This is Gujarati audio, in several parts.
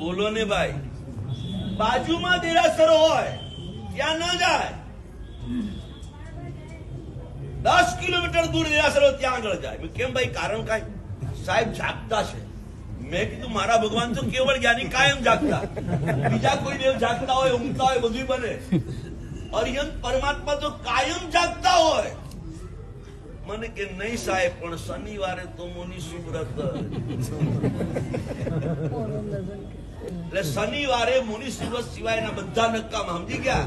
બોલો ને ભાઈ, બાજુમાં દેરાસર હોય ત્યાં ન જાય, 10 કિલોમીટર દૂર દેરાસર હોય ત્યાં આગળ જાય. કેમ ભાઈ? કારણ કાંઈ? સાહેબ જાગતા છે. મેં કીધું મારા ભગવાન તો કેવળ જ્ઞાની, કાયમ જાગતા. બીજા કોઈ દેવ જાગતા હોય, ઊંઘતા હોય, બધું બને. અરિહંત પરમાત્મા તો કાયમ જાગતા હોય. મને કે નહીં સાહેબ, પણ શનિવારે તો મુનિ સુવ્રત. એટલે શનિવારે મુનિ સુવ્રત સિવાયના બધા નકામા. સમજી ગયા?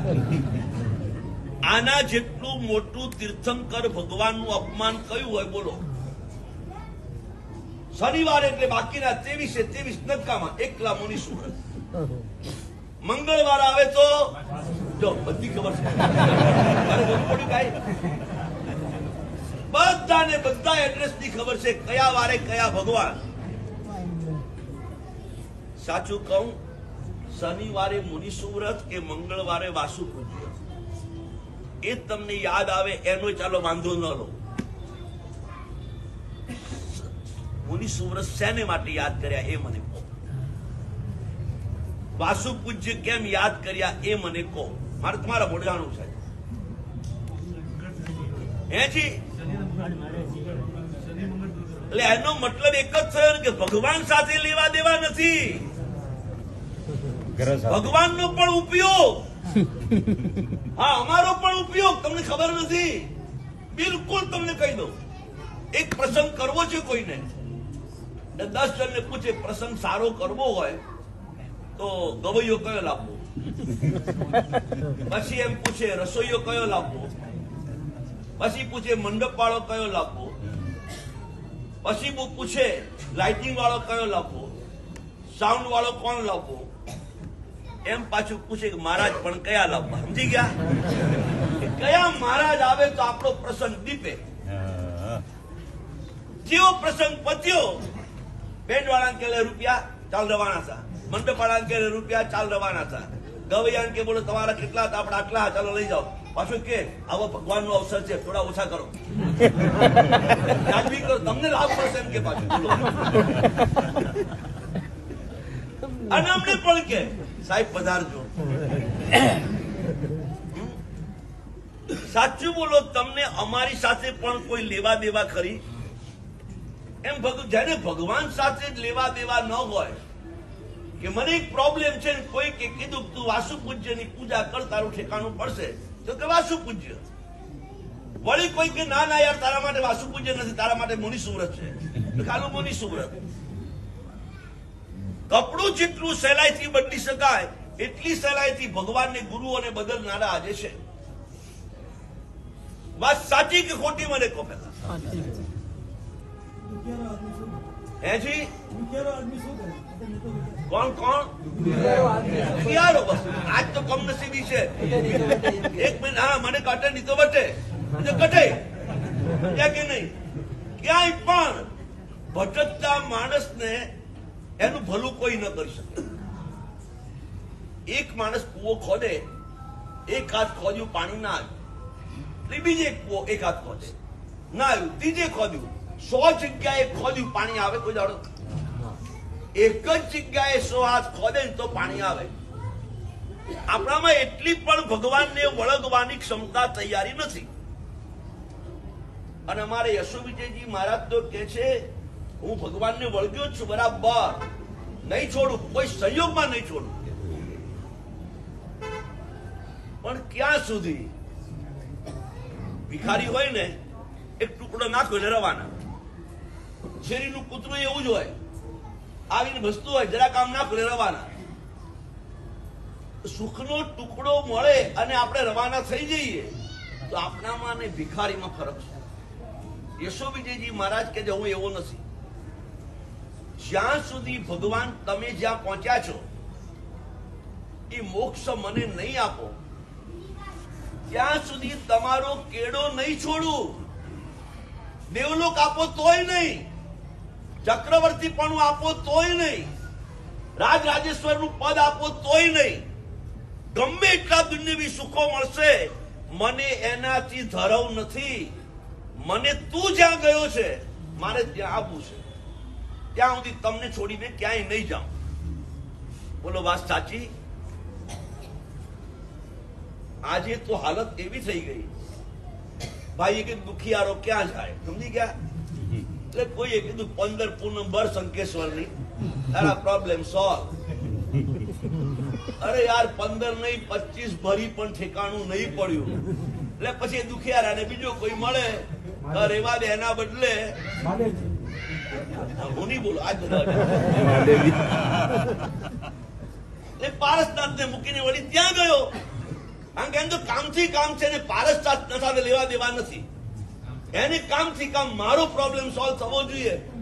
આના જેટલું મોટું તીર્થંકર ભગવાનનું અપમાન કયું હોય બોલો? શનિવારે એટલે બાકીના 23 નકામા, એકલા મુનિ સુવ્રત. મંગળવાર આવે તો જો બધી ખબર છે. બધાને બધા એડ્રેસ ની ખબર છે, કયા વારે કયા ભગવાન. સાચું કહું, શનિવારે મુનિ સુવ્રત કે મંગળવારે વાસુ પૂજ્ય, એ તમને યાદ આવે એનો ચાલો વાંધો ન લો. મુનિ સુવ્રત શેને માટે યાદ કર્યા એ મને કહો. વાસુ પૂજ્ય કેમ યાદ કર્યા એ મને કહો. મારે તમારા મોઢાનું છે. હે જી? એટલે એનો મતલબ એક જ થયો કે ભગવાન સાથે લેવા દેવા નથી, ભગવાનનો પણ ઉપયોગ. હા, અમારો પણ ઉપયોગ. તમને ખબર નથી? બિલકુલ તમને કહી દઉં. એક પ્રસંગ કરવો છે કોઈને, 10 જણને પૂછે પ્રસંગ સારો કરવો હોય તો ગવૈયો કયો લાવવો, પછી એમ પૂછે રસોઈયો કયો લાવવો, પછી પૂછે મંડપ વાળો કયો લાવવો, પછી પૂછે લાઇટિંગ વાળો કયો લાવવો, સાઉન્ડ વાળો કોણ લાવવો, એમ પાછું પૂછે કે મહારાજ પણ કયા લાવવા. સમજી ગયા? કયા મહારાજ આવે તો આપણો પ્રસંગ દીપે. જેવો પ્રસંગ પત્યો, બેન્ડ વાળા કે રૂપિયા ચાલ રવાના હતા, મંડપ વાળા કે રૂપિયા ચાલ રવાના હતા, ગવૈયા કે બોલો તમારા કેટલા હતા, આપણે આટલા, ચાલો લઈ જાઓ. પાછું કે આવો ભગવાન નો અવસર છે, થોડા ઓછા કરો, વ્યાજબી કરો, તમને લાભ મળશે એમ કે પાછું બોલો. અને અમને પણ કે સાહેબ પધારજો. સાચું બોલો, તમને અમારી સાથે પણ કોઈ લેવા દેવા ખરી? એમ જેને ભગવાન સાથે જ લેવા દેવા ન હોય, કે મને એક પ્રોબ્લેમ છે, કોઈ કે કીધું તું વાસુ પૂજ્ય ની પૂજા કર, તારું ઠેકાણું પડશે, તો કે વાસુ પૂજ્ય. વળી કોઈ કે ના ના યાર, તારા માટે વાસુ પૂજ્ય નથી, તારા માટે મુનિ સુવ્રત છે, ખાલી મુનિ સુવ્રત. કપડું જેટલું સહેલાઈથી બદલી શકાય એટલી સહેલાઈથી ભગવાનને ગુરુઓને બદલનારા આજે છે. વાત સાચી કે ખોટી મને કહો પેલા? હે જી? કોણ કોણ? બસ આજ તો કમનસીબી છે. 1 મિનિટ, હા મને કટે નહીં તો વટે, કટે ક્યાં કે નહીં? ક્યાંય પણ ભટકતા માણસને એનું ભલું કોઈ ન કરી શકે. એક માણસ કૂવો ખોદે, એક હાથ ખોદ્યું, પાણી ના આવ્યું, બીજે કૂવો એક હાથ ખોદે, ના આવ્યું, ત્રીજે ખોદ્યું, 100 જગ્યાએ ખોદ્યું, પાણી આવે કોઈ દાડો? એક જ જગ્યાએ 100 હાથ ખોદે તો પાણી આવે. આપણામાં એટલી પણ ભગવાનને વળગવાની ક્ષમતા તૈયારી નથી. અને અમારે યશો વિજયજી મહારાજ તો કે છે હું ભગવાનને વળગ્યો છું બરાબર, નહીં છોડું, કોઈ સંયોગમાં નહીં છોડું. પણ ક્યાં સુધી? ભિખારી હોય ને, એક ટુકડો નાખો એટલે રવાના. શેરીનું કૂતરું એવું જ હોય, આવીને વસ્તુ હોય, જરાક આમ નાખો એટલે રવાના. સુખનો ટુકડો મળે અને આપણે રવાના થઈ જઈએ તો આપણામાં ને ભિખારીમાં ફરક છે. યશો વિજયજી મહારાજ કે હું એવો નથી. જ્યાં સુધી ભગવાન તમે જ્યાં પહોંચ્યા છો એ મોક્ષ મને નહીં આપો, ત્યાં સુધી તમારો કેડો નહીં છોડું. દેવલોક આપો તોય નહીં, ચક્રવર્તી પણ આપો તોય નહીં, રાજ રાજેશ્વર નું પદ આપો તોય નહીં. ગમે એટલા દુનિયાવી સુખો મળશે, મને એનાથી ધરવ નથી. મને તું જ્યાં ગયો છે મારે ત્યાં આવવું છે, ત્યાં સુધી તમને છોડીને ક્યાંય નહીં જાઉં. બોલો વાત સાચી? આજે તો હાલત એવી થઈ ગઈ, ભાઈએ કીધું દુખિયારો ક્યાં જાય, સમજી ગયા? એટલે કોઈએ કીધું 15 પૂનમ ભર શંકેશ્વરની, તારા પ્રોબ્લેમ સોલ્વ. અરે યાર 15 નહીં 25 ભરી પણ ઠેકાણું નહીં પડ્યું. એટલે પછી દુખિયારાને બીજો કોઈ મળે રેવા દે, એના બદલે હું નહીં બોલું આજ એટલે પારસનાથને મૂકીને વળી ત્યાં ગયો. કારણ કે એમ તો કામથી કામ છે ને પારસનાથ સાથે લેવા દેવા નથી. એને કામથી કામ મારો પ્રોબ્લેમ સોલ્વ થવો જોઈએ.